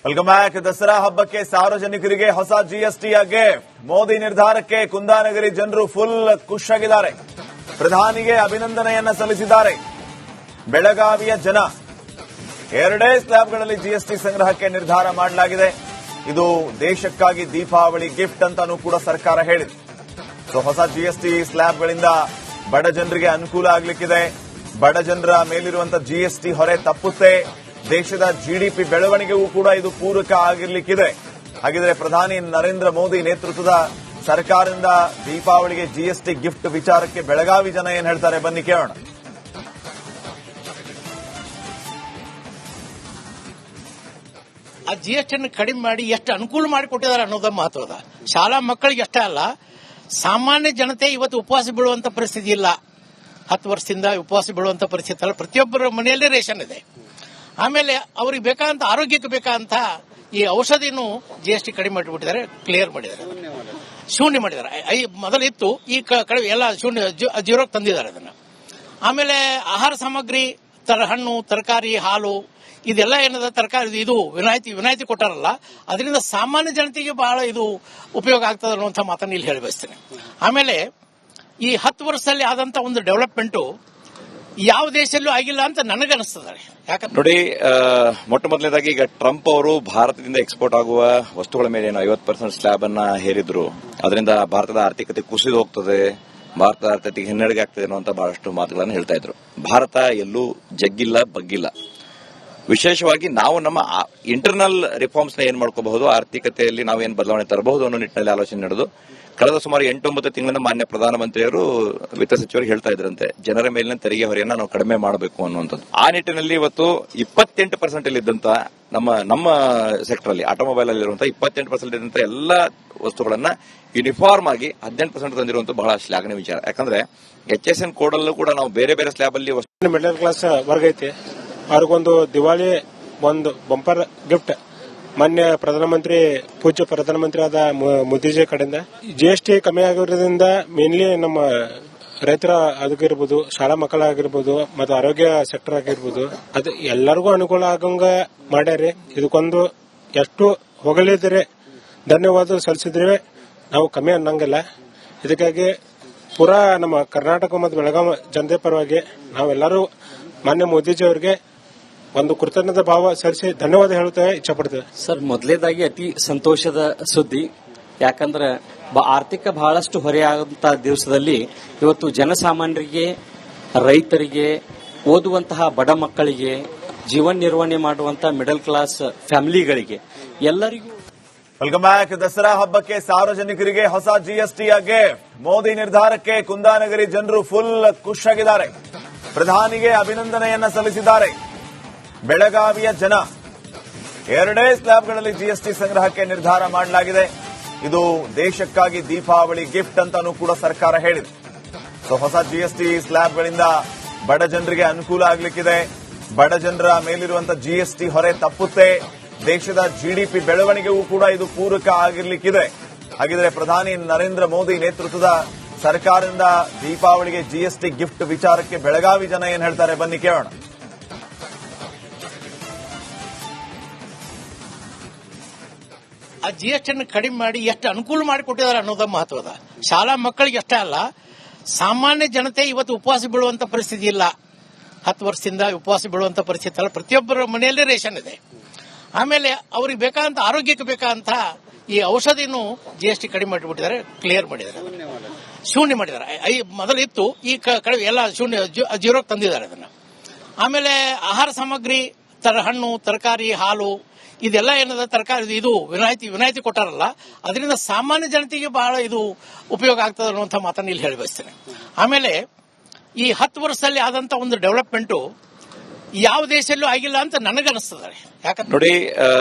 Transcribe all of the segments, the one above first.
Welcome back. Dasara ಹಬ್ಬಕ್ಕೆ ಸಾರ್ವಜನಿಕರಿಗೆ ಹೊಸ ಜಿಎಸ್ಟಿಯ ಗಿಫ್ಟ್. ಮೋದಿ ನಿರ್ಧಾರಕ್ಕೆ ಕುಂದಾನಗರಿ ಜನರು ಫುಲ್ ಖುಷ್ ಆಗಿದ್ದಾರೆ. ಪ್ರಧಾನಿಗೆ ಅಭಿನಂದನೆಯನ್ನ ಸಲ್ಲಿಸಿದ್ದಾರೆ. ಬೆಳಗಾವಿಯ ಜನ ಎರಡೇ ಸ್ಲ್ಯಾಬ್ಗಳಲ್ಲಿ ಜಿಎಸ್ಟಿ ಸಂಗ್ರಹಕ್ಕೆ ನಿರ್ಧಾರ ಮಾಡಲಾಗಿದೆ. ಇದು ದೇಶಕ್ಕಾಗಿ ದೀಪಾವಳಿ ಗಿಫ್ಟ್ ಅಂತಾನೂ ಕೂಡ ಸರ್ಕಾರ ಹೇಳಿದೆ. ಹೊಸ ಜಿಎಸ್ಟಿ ಸ್ಲ್ಯಾಬ್ಗಳಿಂದ ಬಡ ಜನರಿಗೆ ಅನುಕೂಲ ಆಗಲಿಕ್ಕಿದೆ. ಬಡ ಜನರ ಮೇಲಿರುವಂತಹ ಜಿಎಸ್ಟಿ ಹೊರೆ ತಪ್ಪುತ್ತೆ. ದೇಶದ ಜಿಡಿಪಿ ಬೆಳವಣಿಗೆಗೂ ಕೂಡ ಇದು ಪೂರಕ ಆಗಿರಲಿಕ್ಕಿದೆ. ಹಾಗಿದ್ರೆ ಪ್ರಧಾನಿ ನರೇಂದ್ರ ಮೋದಿ ನೇತೃತ್ವದ ಸರ್ಕಾರದಿಂದ ದೀಪಾವಳಿಗೆ ಜಿಎಸ್ಟಿ ಗಿಫ್ಟ್ ವಿಚಾರಕ್ಕೆ ಬೆಳಗಾವಿ ಜನ ಏನ್ ಹೇಳ್ತಾರೆ ಬನ್ನಿ ಕೇಳೋಣ. ಆ ಜಿಎಸ್ಟಿಯನ್ನು ಕಡಿಮೆ ಮಾಡಿ ಎಷ್ಟು ಅನುಕೂಲ ಮಾಡಿಕೊಟ್ಟಿದ್ದಾರೆ ಅನ್ನೋದು ಮಹತ್ವದ. ಶಾಲಾ ಮಕ್ಕಳಿಗೆ ಅಷ್ಟೇ ಅಲ್ಲ, ಸಾಮಾನ್ಯ ಜನತೆ ಇವತ್ತು ಉಪವಾಸ ಬೀಳುವಂತ ಪರಿಸ್ಥಿತಿ ಇಲ್ಲ. 10 ವರ್ಷದಿಂದ ಉಪವಾಸ ಬೀಳುವಂತ ಪರಿಸ್ಥಿತಿ ಅಲ್ಲ. ಪ್ರತಿಯೊಬ್ಬರ ಮನೆಯಲ್ಲೇ ರೇಷನ್ ಇದೆ. ಆಮೇಲೆ ಅವ್ರಿಗೆ ಬೇಕಾದಂತ ಆರೋಗ್ಯಕ್ಕೆ ಬೇಕಾದಂತ ಈ ಔಷಧಿನೂ ಜಿಎಸ್ಟಿ ಕಡಿಮೆ ಮಾಡಿಬಿಟ್ಟಿದ್ದಾರೆ, ಕ್ಲಿಯರ್ ಮಾಡಿದ್ದಾರೆ, ಶೂನ್ಯ ಮಾಡಿದ್ದಾರೆ. ಮೊದಲಿತ್ತು, ಈ ಕಡಿಮೆ ಎಲ್ಲ ಶೂನ್ಯ ಜೀರೋಕ್ಕೆ ತಂದಿದ್ದಾರೆ ಅದನ್ನ. ಆಮೇಲೆ ಆಹಾರ ಸಾಮಗ್ರಿ, ಹಣ್ಣು, ತರಕಾರಿ, ಹಾಲು ಇದೆಲ್ಲ ಏನದ ತರಕಾರಿ ಇದು ವಿನಾಯಿತಿ ಕೊಟ್ಟಾರಲ್ಲ, ಅದರಿಂದ ಸಾಮಾನ್ಯ ಜನತೆಗೆ ಬಹಳ ಇದು ಉಪಯೋಗ ಆಗ್ತದೆ ಅನ್ನುವಂಥ ಮಾತನ್ನು ಇಲ್ಲಿ ಹೇಳಿ ಬಯಸ್ತೇನೆ. ಆಮೇಲೆ ಈ 10 ವರ್ಷದಲ್ಲಿ ಆದಂತ ಒಂದು ಡೆವಲಪ್ಮೆಂಟು ಯಾವ ದೇಶದಲ್ಲೂ ಆಗಿಲ್ಲ ಅಂತ ನನಗನ್ನಿಸ್ತದೆ. ಯಾಕಂದ್ರೆ ನೋಡಿ, ಮೊಟ್ಟ ಮೊದಲನೇದಾಗಿ ಈಗ ಟ್ರಂಪ್ ಅವರು ಭಾರತದಿಂದ ಎಕ್ಸ್ಪೋರ್ಟ್ ಆಗುವ ವಸ್ತುಗಳ ಮೇಲೆ 50% ಸ್ಲ್ಯಾಬ್ ಅನ್ನ ಹೇರಿದ್ರು. ಅದರಿಂದ ಭಾರತದ ಆರ್ಥಿಕತೆ ಕುಸಿದು ಹೋಗ್ತದೆ, ಭಾರತದ ಆರ್ಥಿಕತೆಗೆ ಹಿನ್ನಡೆಗೆ ಆಗ್ತದೆ ಅನ್ನುವಂತ ಬಹಳಷ್ಟು ಮಾತುಗಳನ್ನು ಹೇಳ್ತಾ ಇದ್ರು. ಭಾರತ ಎಲ್ಲೂ ಜಗ್ಗಿಲ್ಲ, ಬಗ್ಗಿಲ್ಲ. ವಿಶೇಷವಾಗಿ ನಾವು ನಮ್ಮ ಇಂಟರ್ನಲ್ ರಿಫಾರ್ಮ್ಸ್ ನ ಏನ್ ಮಾಡ್ಕೋಬಹುದು, ಆರ್ಥಿಕತೆಯಲ್ಲಿ ನಾವು ಏನ್ ಬದಲಾವಣೆ ತರಬಹುದು ಅನ್ನೋ ನಿಟ್ಟಿನಲ್ಲಿ ಆಲೋಚನೆ ನಡೆದು ಕಳೆದ ಸುಮಾರು 8-9 ತಿಂಗಳಿಂದ ಮಾನ್ಯ ಪ್ರಧಾನಮಂತ್ರಿಯವರು ವಿತ್ತ ಸಚಿವರಿಗೆ ಹೇಳ್ತಾ ಇದ್ರಂತೆ, ಜನರ ಮೇಲಿನ ತೆರಿಗೆ ಹೊರೆಯನ್ನು ನಾವು ಕಡಿಮೆ ಮಾಡಬೇಕು ಅನ್ನುವಂಥದ್ದು. ಆ ನಿಟ್ಟಿನಲ್ಲಿ ಇವತ್ತು 28% ಇದ್ದಂತ ನಮ್ಮ ಸೆಕ್ಟರ್ ಅಲ್ಲಿ, ಆಟೋಮೊಬೈಲ್ ಅಲ್ಲಿರುವಂತಹ 28% ಇದ್ದಂತ ಎಲ್ಲ ವಸ್ತುಗಳನ್ನ ಯೂನಿಫಾರ್ಮ್ ಆಗಿ 18% ತಂದಿರುವಂತ ಬಹಳ ಶ್ಲಾಘನೀಯ ವಿಚಾರ. ಯಾಕಂದ್ರೆ HSN ಕೋಡ್ ಅಲ್ಲೂ ಕೂಡ ನಾವು ಬೇರೆ ಬೇರೆ ಸ್ಲ್ಯಾಬ್ ಅಲ್ಲಿ ಮಿಡಲ್ ಕ್ಲಾಸ್ ವರ್ಗ ಐತಿ, ಅವ್ರಿಗೊಂದು ದಿವಾಳಿ ಒಂದು ಬಂಪರ್ ಗಿಫ್ಟ್ ಮಾನ್ಯ ಪೂಜ್ಯ ಪ್ರಧಾನಮಂತ್ರಿ ಆದ ಮೋದಿಜಿ ಕಡೆಯಿಂದ ಜಿಎಸ್ಟಿ ಕಮ್ಮಿ ಆಗಿರೋದ್ರಿಂದ ಮೇನ್ಲಿ ನಮ್ಮ ರೈತರ ಆಗಿರ್ಬೋದು, ಶಾಲಾ ಮಕ್ಕಳಾಗಿರ್ಬೋದು, ಮತ್ತು ಆರೋಗ್ಯ ಸೆಕ್ಟರ್ ಆಗಿರ್ಬೋದು, ಅದು ಎಲ್ಲರಿಗೂ ಅನುಕೂಲ ಆಗಂಗ ಮಾಡ್ಯಾರಿ. ಇದಕ್ಕೊಂದು ಎಷ್ಟು ಹೊಗಳಿದ್ರೆ ಧನ್ಯವಾದ ಸಲ್ಲಿಸಿದ್ರೆ ನಾವು ಕಮ್ಮಿ ಅನ್ನಂಗಿಲ್ಲ. ಇದಕ್ಕಾಗಿ ಪೂರಾ ನಮ್ಮ ಕರ್ನಾಟಕ ಮತ್ತು ಬೆಳಗಾವಿ ಜನತೆ ಪರವಾಗಿ ನಾವೆಲ್ಲರೂ ಮಾನ್ಯ ಮೋದಿಜಿ ಅವರಿಗೆ ಒಂದು ಕೃತಜ್ಞತಾ ಭಾವ ಸಲ್ಲಿಸಿ ಧನ್ಯವಾದ ಹೇಳುತ್ತೇವೆ, ಇಚ್ಛಪಡ್ತೇವೆ. ಸರ್, ಮೊದಲೇದಾಗಿ ಅತಿ ಸಂತೋಷದ ಸುದ್ದಿ. ಯಾಕಂದ್ರೆ ಆರ್ಥಿಕ ಬಹಳಷ್ಟು ಹೊರೆಯಾಗುವಂತಹ ದಿವಸದಲ್ಲಿ ಇವತ್ತು ಜನಸಾಮಾನ್ಯರಿಗೆ, ರೈತರಿಗೆ, ಓದುವಂತಹ ಬಡ ಮಕ್ಕಳಿಗೆ, ಜೀವನ ನಿರ್ವಹಣೆ ಮಾಡುವಂತಹ ಮಿಡಲ್ ಕ್ಲಾಸ್ ಫ್ಯಾಮಿಲಿಗಳಿಗೆ ಎಲ್ಲರಿಗೂ ವೆಲ್ಕಮ್ ಬ್ಯಾಕ್. ದಸರಾ ಹಬ್ಬಕ್ಕೆ ಸಾರ್ವಜನಿಕರಿಗೆ ಹೊಸ ಜಿಎಸ್ಟಿಯ ಗಿಫ್ಟ್. ಮೋದಿ ನಿರ್ಧಾರಕ್ಕೆ ಕುಂದಾನಗರಿ ಜನರು ಫುಲ್ ಖುಷ್ ಆಗಿದ್ದಾರೆ. ಪ್ರಧಾನಿಗೆ ಅಭಿನಂದನೆಯನ್ನ ಸಲ್ಲಿಸಿದ್ದಾರೆ. ಬೆಳಗಾವಿಯ ಜನ ಎರಡೇ ಸ್ಲ್ಯಾಬ್ಗಳಲ್ಲಿ ಜಿಎಸ್ಟಿ ಸಂಗ್ರಹಕ್ಕೆ ನಿರ್ಧಾರ ಮಾಡಲಾಗಿದೆ. ಇದು ದೇಶಕ್ಕಾಗಿ ದೀಪಾವಳಿ ಗಿಫ್ಟ್ ಅಂತಾನೂ ಕೂಡ ಸರ್ಕಾರ ಹೇಳಿದೆ. ಹೊಸ ಜಿಎಸ್ಟಿ ಸ್ಲ್ಯಾಬ್ಗಳಿಂದ ಬಡ ಜನರಿಗೆ ಅನುಕೂಲ ಆಗಲಿಕ್ಕಿದೆ. ಬಡ ಜನರ ಮೇಲಿರುವಂತಹ ಜಿಎಸ್ಟಿ ಹೊರೆ ತಪ್ಪುತ್ತೆ. ದೇಶದ ಜಿಡಿಪಿ ಬೆಳವಣಿಗೆಗೂ ಕೂಡ ಇದು ಪೂರಕ ಆಗಿರಲಿಕ್ಕಿದೆ. ಹಾಗಿದ್ರೆ ಪ್ರಧಾನಿ ನರೇಂದ್ರ ಮೋದಿ ನೇತೃತ್ವದ ಸರ್ಕಾರದಿಂದ ದೀಪಾವಳಿಗೆ ಜಿಎಸ್ಟಿ ಗಿಫ್ಟ್ ವಿಚಾರಕ್ಕೆ ಬೆಳಗಾವಿ ಜನ ಏನ್ ಹೇಳ್ತಾರೆ ಬನ್ನಿ ಕೇಳೋಣ. ಆ ಜಿಎಸ್ಟಿಯನ್ನು ಕಡಿಮೆ ಮಾಡಿ ಎಷ್ಟು ಅನುಕೂಲ ಮಾಡಿಕೊಟ್ಟಿದ್ದಾರೆ ಅನ್ನೋದು ಮಹತ್ವದ. ಶಾಲಾ ಮಕ್ಕಳಿಗೆ ಅಷ್ಟೇ ಅಲ್ಲ, ಸಾಮಾನ್ಯ ಜನತೆ ಇವತ್ತು ಉಪವಾಸ ಬೀಳುವಂತ ಪರಿಸ್ಥಿತಿ ಇಲ್ಲ. 10 ವರ್ಷದಿಂದ ಉಪವಾಸ ಬೀಳುವಂತ ಪರಿಸ್ಥಿತಿ ಅಲ್ಲ. ಪ್ರತಿಯೊಬ್ಬರ ಮನೆಯಲ್ಲೇ ರೇಷನ್ ಇದೆ. ಆಮೇಲೆ ಅವ್ರಿಗೆ ಬೇಕಾದಂತ ಆರೋಗ್ಯಕ್ಕೆ ಬೇಕಾದಂತ ಈ ಔಷಧಿನೂ ಜಿಎಸ್ಟಿ ಕಡಿಮೆ ಮಾಡಿಬಿಟ್ಟಿದ್ದಾರೆ, ಕ್ಲಿಯರ್ ಮಾಡಿದ್ದಾರೆ, ಶೂನ್ಯ ಮಾಡಿದ್ದಾರೆ. ಮೊದಲಿತ್ತು, ಈ ಕಡಿಮೆ ಎಲ್ಲ ಶೂನ್ಯ ಜೀರೋಕ್ಕೆ ತಂದಿದ್ದಾರೆ ಅದನ್ನ. ಆಮೇಲೆ ಆಹಾರ ಸಾಮಗ್ರಿ, ಹಣ್ಣು, ತರಕಾರಿ, ಹಾಲು ಇದೆಲ್ಲ ಏನದ ತರಕಾರಿ ಇದು ವಿನಾಯಿತಿ ಕೊಟ್ಟಾರಲ್ಲ, ಅದರಿಂದ ಸಾಮಾನ್ಯ ಜನತೆಗೆ ಬಹಳ ಇದು ಉಪಯೋಗ ಆಗ್ತದೆ ಅನ್ನುವಂಥ ಮಾತನ್ನು ಇಲ್ಲಿ ಹೇಳಿ ಬಯಸ್ತೇನೆ. ಆಮೇಲೆ ಈ 10 ವರ್ಷದಲ್ಲಿ ಆದಂತ ಒಂದು ಡೆವಲಪ್ಮೆಂಟು ಯಾವ ದೇಶದಲ್ಲೂ ಆಗಿಲ್ಲ ಅಂತ ನನಗನ್ನಿಸ್ತದೆ. ಯಾಕಂದ್ರೆ ನೋಡಿ,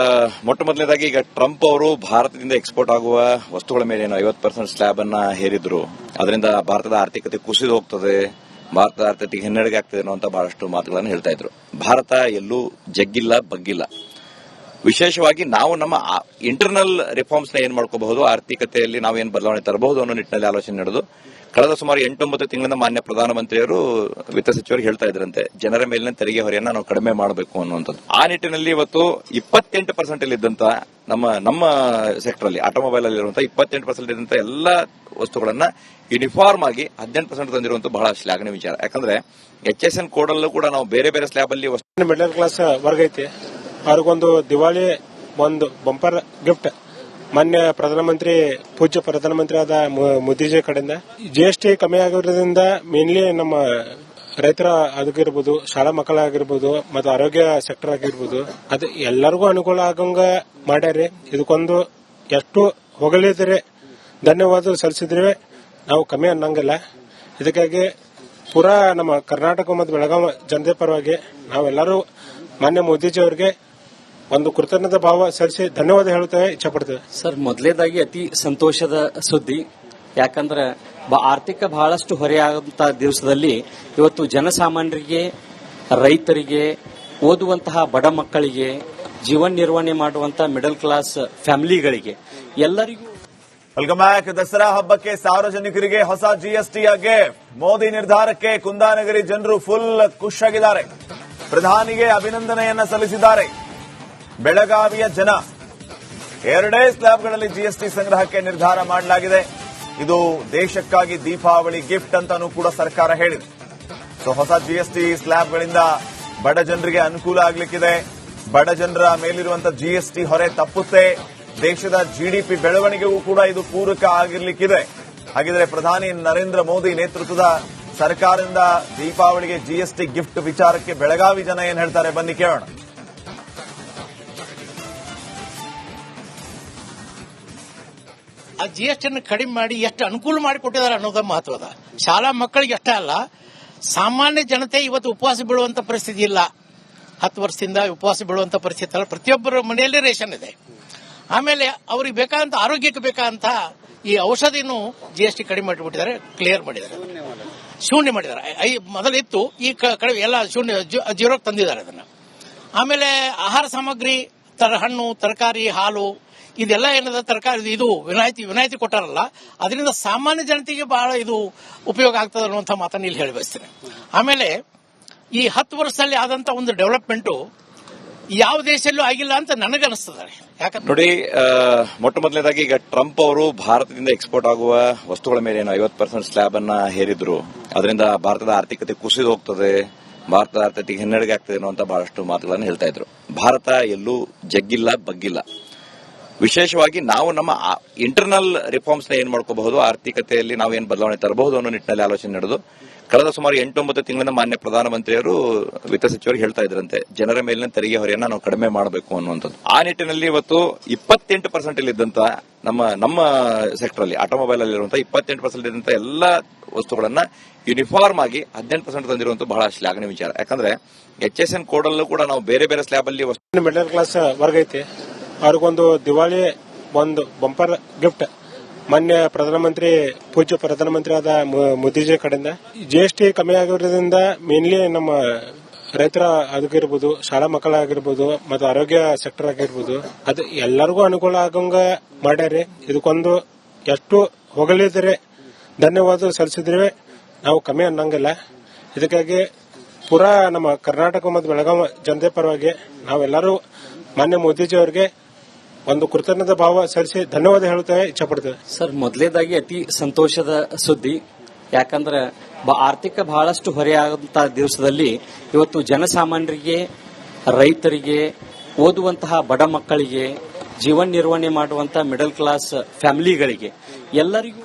ಮೊಟ್ಟ ಮೊದಲನೇದಾಗಿ ಈಗ ಟ್ರಂಪ್ ಅವರು ಭಾರತದಿಂದ ಎಕ್ಸ್ಪೋರ್ಟ್ ಆಗುವ ವಸ್ತುಗಳ ಮೇಲೆ 50% ಸ್ಲ್ಯಾಬ್ ಅನ್ನ ಹೇರಿದ್ರು. ಅದರಿಂದ ಭಾರತದ ಆರ್ಥಿಕತೆ ಕುಸಿದು ಹೋಗ್ತದೆ, ಭಾರತದ ಆರ್ಥಿಕತೆಗೆ ಹಿನ್ನಡೆಗೆ ಆಗ್ತದೆ ಅನ್ನುವಂತ ಬಹಳಷ್ಟು ಮಾತುಗಳನ್ನು ಹೇಳ್ತಾ ಇದ್ರು. ಭಾರತ ಎಲ್ಲೂ ಜಗ್ಗಿಲ್ಲ, ಬಗ್ಗಿಲ್ಲ. ವಿಶೇಷವಾಗಿ ನಾವು ನಮ್ಮ ಇಂಟರ್ನಲ್ ರಿಫಾರ್ಮ್ಸ್ ನ ಏನ್ ಮಾಡ್ಕೋಬಹುದು, ಆರ್ಥಿಕತೆಯಲ್ಲಿ ನಾವು ಏನ್ ಬದಲಾವಣೆ ತರಬಹುದು ಅನ್ನೋ ನಿಟ್ಟಿನಲ್ಲಿ ಆಲೋಚನೆ ನಡೆದು ಕಳೆದ ಸುಮಾರು 8-9 ತಿಂಗಳಿಂದ ಮಾನ್ಯ ಪ್ರಧಾನಮಂತ್ರಿಯವರು ವಿತ್ತ ಸಚಿವರು ಹೇಳ್ತಾ ಇದ್ರಂತೆ ಜನರ ಮೇಲಿನ ತೆರಿಗೆ ಹೊರೆಯನ್ನ ನಾವು ಕಡಿಮೆ ಮಾಡಬೇಕು ಅನ್ನುವಂಥದ್ದು. ಆ ನಿಟ್ಟಿನಲ್ಲಿ ಇವತ್ತು 28% ಇದ್ದಂತ ನಮ್ಮ ಸೆಕ್ಟರ್ ಅಲ್ಲಿ ಆಟೋಮೊಬೈಲ್ ಅಲ್ಲಿ ಇರುವಂತಹ 28% ಇದ್ದಂತ ಎಲ್ಲಾ ವಸ್ತುಗಳನ್ನ ಯೂನಿಫಾರ್ಮ್ ಆಗಿ 18% ತಂದಿರುವಂತ ಬಹಳ ಶ್ಲಾಘನೀಯ ವಿಚಾರ. ಯಾಕಂದ್ರೆ HSN ಕೋಡ್ ಅಲ್ಲೂ ಕೂಡ ನಾವು ಬೇರೆ ಬೇರೆ ಸ್ಲ್ಯಾಬ್ ಅಲ್ಲಿ ಮಿಡಲ್ ಕ್ಲಾಸ್ ವರ್ಗ ಐತಿ, ಅವ್ರಿಗೊಂದು ದಿವಾಳಿ ಒಂದು ಬಂಪರ್ ಗಿಫ್ಟ್ ಮಾನ್ಯ ಪ್ರಧಾನಮಂತ್ರಿ ಪೂಜ್ಯ ಪ್ರಧಾನಮಂತ್ರಿ ಆದ ಮೋದಿಜಿ ಕಡೆಯಿಂದ GST ಕಮ್ಮಿ ಆಗಿರೋದ್ರಿಂದ ಮೇನ್ಲಿ ನಮ್ಮ ರೈತರ ಆಗಿರ್ಬೋದು, ಶಾಲಾ ಮಕ್ಕಳಾಗಿರ್ಬೋದು ಮತ್ತು ಆರೋಗ್ಯ ಸೆಕ್ಟರ್ ಆಗಿರ್ಬೋದು, ಅದು ಎಲ್ಲರಿಗೂ ಅನುಕೂಲ ಆಗಂಗ ಮಾಡ್ಯಾರಿ. ಇದಕ್ಕೊಂದು ಎಷ್ಟು ಹೊಗಳಿದ್ರೆ ಧನ್ಯವಾದ ಸಲ್ಲಿಸಿದ್ರೆ ನಾವು ಕಮ್ಮಿ ಅನ್ನಂಗಿಲ್ಲ. ಇದಕ್ಕಾಗಿ ಪೂರಾ ನಮ್ಮ ಕರ್ನಾಟಕ ಮತ್ತು ಬೆಳಗಾವಿ ಜನತೆ ಪರವಾಗಿ ನಾವೆಲ್ಲರೂ ಮಾನ್ಯ ಮೋದಿಜಿ ಅವರಿಗೆ ಒಂದು ಕೃತಜ್ಞತಾ ಭಾವ ಸಲ್ಲಿಸಿ ಧನ್ಯವಾದ ಹೇಳುತ್ತೇವೆ, ಇಚ್ಛಪಡ್ತೇವೆ. ಸರ್, ಮೊದಲೇದಾಗಿ ಅತಿ ಸಂತೋಷದ ಸುದ್ದಿ. ಯಾಕಂದ್ರೆ ಆರ್ಥಿಕ ಬಹಳಷ್ಟು ಹೊರೆಯಾದಂತಹ ದಿವಸದಲ್ಲಿ ಇವತ್ತು ಜನಸಾಮಾನ್ಯರಿಗೆ, ರೈತರಿಗೆ, ಓದುವಂತಹ ಬಡ ಮಕ್ಕಳಿಗೆ, ಜೀವನ ನಿರ್ವಹಣೆ ಮಾಡುವಂತಹ ಮಿಡಲ್ ಕ್ಲಾಸ್ ಫ್ಯಾಮಿಲಿಗಳಿಗೆ ಎಲ್ಲರಿಗೂ ವೆಲ್ಕಮ್ ಬ್ಯಾಕ್. ದಸರಾ ಹಬ್ಬಕ್ಕೆ ಸಾರ್ವಜನಿಕರಿಗೆ ಹೊಸ ಜಿಎಸ್ಟಿಯ ಗಿಫ್ಟ್. ಮೋದಿ ನಿರ್ಧಾರಕ್ಕೆ ಕುಂದಾನಗರಿ ಜನರು ಫುಲ್ ಖುಷ್ ಆಗಿದ್ದಾರೆ. ಪ್ರಧಾನಿಗೆ ಅಭಿನಂದನೆಯನ್ನ ಸಲ್ಲಿಸಿದ್ದಾರೆ. ಬೆಳಗಾವಿಯ ಜನ 2 ಸ್ಲ್ಯಾಬ್ಗಳಲ್ಲಿ ಜಿಎಸ್ಟಿ ಸಂಗ್ರಹಕ್ಕೆ ನಿರ್ಧಾರ ಮಾಡಲಾಗಿದೆ. ಇದು ದೇಶಕ್ಕಾಗಿ ದೀಪಾವಳಿ ಗಿಫ್ಟ್ ಅಂತಾನೂ ಕೂಡ ಸರ್ಕಾರ ಹೇಳಿದೆ. ಸೊ ಹೊಸ ಜಿಎಸ್ಟಿ ಸ್ಲ್ಯಾಬ್ಗಳಿಂದ ಬಡ ಜನರಿಗೆ ಅನುಕೂಲ ಆಗಲಿಕ್ಕಿದೆ. ಬಡ ಜನರ ಮೇಲಿರುವಂತಹ ಜಿಎಸ್ಟಿ ಹೊರೆ ತಪ್ಪುತ್ತೆ. ದೇಶದ ಜಿಡಿಪಿ ಬೆಳವಣಿಗೆಗೂ ಕೂಡ ಇದು ಪೂರಕ ಆಗಿರ್ಲಿಕ್ಕಿದೆ. ಹಾಗಿದ್ರೆ ಪ್ರಧಾನಿ ನರೇಂದ್ರ ಮೋದಿ ನೇತೃತ್ವದ ಸರ್ಕಾರದಿಂದ ದೀಪಾವಳಿಗೆ ಜಿಎಸ್ಟಿ ಗಿಫ್ಟ್ ವಿಚಾರಕ್ಕೆ ಬೆಳಗಾವಿ ಜನ ಏನ್ ಹೇಳ್ತಾರೆ, ಬನ್ನಿ ಕೇಳೋಣ. ಆ GST ಕಡಿಮೆ ಮಾಡಿ ಎಷ್ಟು ಅನುಕೂಲ ಮಾಡಿಕೊಟ್ಟಿದ್ದಾರೆ ಅನ್ನೋದು ಮಹತ್ವದ. ಶಾಲಾ ಮಕ್ಕಳಿಗೆ ಅಷ್ಟೇ ಅಲ್ಲ, ಸಾಮಾನ್ಯ ಜನತೆ ಇವತ್ತು ಉಪವಾಸ ಬೀಳುವಂತ ಪರಿಸ್ಥಿತಿ ಇಲ್ಲ. 10 ವರ್ಷದಿಂದ ಉಪವಾಸ ಬೀಳುವಂತ ಪರಿಸ್ಥಿತಿ ಅಲ್ಲ. ಪ್ರತಿಯೊಬ್ಬರ ಮನೆಯಲ್ಲಿ ರೇಷನ್ ಇದೆ. ಆಮೇಲೆ ಅವ್ರಿಗೆ ಬೇಕಾದಂತ ಆರೋಗ್ಯಕ್ಕೆ ಬೇಕಾದಂತ ಈ ಔಷಧಿನೂ GST ಕಡಿಮೆ ಮಾಡಿಬಿಟ್ಟಿದ್ದಾರೆ, ಕ್ಲಿಯರ್ ಮಾಡಿದ್ದಾರೆ, ಶೂನ್ಯ ಮಾಡಿದ್ದಾರೆ. ಮೊದಲಿತ್ತು, ಈ ಕಡಿಮೆ ಎಲ್ಲ ಶೂನ್ಯ 0 ತಂದಿದ್ದಾರೆ ಅದನ್ನ. ಆಮೇಲೆ ಆಹಾರ ಸಾಮಗ್ರಿ, ಹಣ್ಣು, ತರಕಾರಿ, ಹಾಲು, ಇದೆಲ್ಲ ಏನದ ತರಕಾರಿ ಇದು ವಿನಾಯಿತಿ ಕೊಟ್ಟಾರಲ್ಲ, ಅದರಿಂದ ಸಾಮಾನ್ಯ ಜನತೆಗೆ ಬಹಳ ಇದು ಉಪಯೋಗ ಆಗ್ತದೆ ಅನ್ನುವಂಥ ಮಾತನ್ನು ಇಲ್ಲಿ ಹೇಳಿ ಬಯಸ್ತೇನೆ. ಆಮೇಲೆ ಈ 10 ವರ್ಷದಲ್ಲಿ ಆದಂತ ಒಂದು ಡೆವಲಪ್ಮೆಂಟ್ ಯಾವ ದೇಶದಲ್ಲೂ ಆಗಿಲ್ಲ ಅಂತ ನನಗನ್ನಿಸ್ತದೆ. ಯಾಕಂದ್ರೆ ನೋಡಿ, ಮೊಟ್ಟ ಮೊದಲನೇದಾಗಿ ಈಗ ಟ್ರಂಪ್ ಅವರು ಭಾರತದಿಂದ ಎಕ್ಸ್ಪೋರ್ಟ್ ಆಗುವ ವಸ್ತುಗಳ ಮೇಲೆ 50% ಸ್ಲ್ಯಾಬ್ ಅನ್ನ ಹೇರಿದ್ರು. ಅದರಿಂದ ಭಾರತದ ಆರ್ಥಿಕತೆ ಕುಸಿದು ಹೋಗ್ತದೆ, ಭಾರತದ ಆರ್ಥಿಕತೆಗೆ ಹಿನ್ನಡೆಗೆ ಆಗ್ತದೆ ಅನ್ನುವಂತ ಬಹಳಷ್ಟು ಮಾತುಗಳನ್ನು ಹೇಳ್ತಾ ಇದ್ರು. ಭಾರತ ಎಲ್ಲೂ ಜಗ್ಗಿಲ್ಲ, ಬಗ್ಗಿಲ್ಲ. ವಿಶೇಷವಾಗಿ ನಾವು ನಮ್ಮ ಇಂಟರ್ನಲ್ ರಿಫಾರ್ಮ್ಸ್ ನ ಏನ್ ಮಾಡ್ಕೋಬಹುದು, ಆರ್ಥಿಕತೆಯಲ್ಲಿ ನಾವು ಏನ್ ಬದಲಾವಣೆ ತರಬಹುದು ಅನ್ನೋ ನಿಟ್ಟಿನಲ್ಲಿ ಆಲೋಚನೆ ನಡೆದು ಕಳೆದ ಸುಮಾರು 8-9 ತಿಂಗಳಿಂದ ಮಾನ್ಯ ಪ್ರಧಾನಮಂತ್ರಿಯವರು ವಿತ್ತ ಸಚಿವರಿಗೆ ಹೇಳ್ತಾ ಇದ್ರಂತೆ ಜನರ ಮೇಲಿನ ತೆರಿಗೆ ಹೊರೆಯನ್ನ ನಾವು ಕಡಿಮೆ ಮಾಡಬೇಕು ಅನ್ನುವಂಥದ್ದು. ಆ ನಿಟ್ಟಿನಲ್ಲಿ ಇವತ್ತು 28% ಇದ್ದಂತ ನಮ್ಮ ಸೆಕ್ಟರ್ ಅಲ್ಲಿ ಆಟೋಮೊಬೈಲ್ ಅಲ್ಲಿ ಇರುವಂತಹ 28% ಇದ್ದಂತ ಎಲ್ಲಾ ವಸ್ತುಗಳನ್ನ ಯೂನಿಫಾರ್ಮ್ ಆಗಿ 18% ತಂದಿರುವಂತ ಬಹಳ ಶ್ಲಾಘನೀಯ ವಿಚಾರ. ಯಾಕಂದ್ರೆ HSN ಕೋಡ್ ಅಲ್ಲೂ ಕೂಡ ನಾವು ಬೇರೆ ಬೇರೆ ಸ್ಲ್ಯಾಬ್ ಅಲ್ಲಿ ಮಿಡಲ್ ಕ್ಲಾಸ್ ವರ್ಗ ಐತಿ, ಅವ್ರಿಗೊಂದು ದಿವಾಳಿ ಒಂದು ಬಂಪರ್ ಗಿಫ್ಟ್ ಮಾನ್ಯ ಪ್ರಧಾನಮಂತ್ರಿ ಪೂಜ್ಯ ಪ್ರಧಾನಮಂತ್ರಿ ಆದ ಮೋದಿಜಿ ಕಡೆಯಿಂದ. GST ಕಮ್ಮಿ ಆಗಿರೋದ್ರಿಂದ ಮೇನ್ಲಿ ನಮ್ಮ ರೈತರ ಆಗಿರ್ಬೋದು, ಶಾಲಾ ಮಕ್ಕಳಾಗಿರ್ಬೋದು ಮತ್ತು ಆರೋಗ್ಯ ಸೆಕ್ಟರ್ ಆಗಿರ್ಬೋದು, ಅದು ಎಲ್ಲರಿಗೂ ಅನುಕೂಲ ಆಗಂಗ ಮಾಡ್ಯಾರಿ. ಇದಕ್ಕೊಂದು ಎಷ್ಟು ಹೊಗಳಿದ್ರೆ ಧನ್ಯವಾದ ಸಲ್ಲಿಸಿದ್ರೆ ನಾವು ಕಮ್ಮಿ ಅನ್ನಂಗಿಲ್ಲ. ಇದಕ್ಕಾಗಿ ಪೂರಾ ನಮ್ಮ ಕರ್ನಾಟಕ ಮತ್ತು ಬೆಳಗಾವಿ ಜನತೆ ಪರವಾಗಿ ನಾವೆಲ್ಲರೂ ಮಾನ್ಯ ಮೋದಿಜಿ ಅವರಿಗೆ ಒಂದು ಕೃತಜ್ಞತಾ ಭಾವ ಸಲ್ಲಿಸಿ ಧನ್ಯವಾದ ಹೇಳುತ್ತೇವೆ, ಇಚ್ಛಪಡ್ತೇವೆ. ಸರ್, ಮೊದಲೇದಾಗಿ ಅತಿ ಸಂತೋಷದ ಸುದ್ದಿ. ಯಾಕಂದ್ರೆ ಆರ್ಥಿಕ ಬಹಳಷ್ಟು ಹೊರೆಯಾದಂತಹ ದಿವಸದಲ್ಲಿ ಇವತ್ತು ಜನಸಾಮಾನ್ಯರಿಗೆ, ರೈತರಿಗೆ, ಓದುವಂತಹ ಬಡ ಮಕ್ಕಳಿಗೆ, ಜೀವನ ನಿರ್ವಹಣೆ ಮಾಡುವಂತಹ ಮಿಡಲ್ ಕ್ಲಾಸ್ ಫ್ಯಾಮಿಲಿಗಳಿಗೆ ಎಲ್ಲರಿಗೂ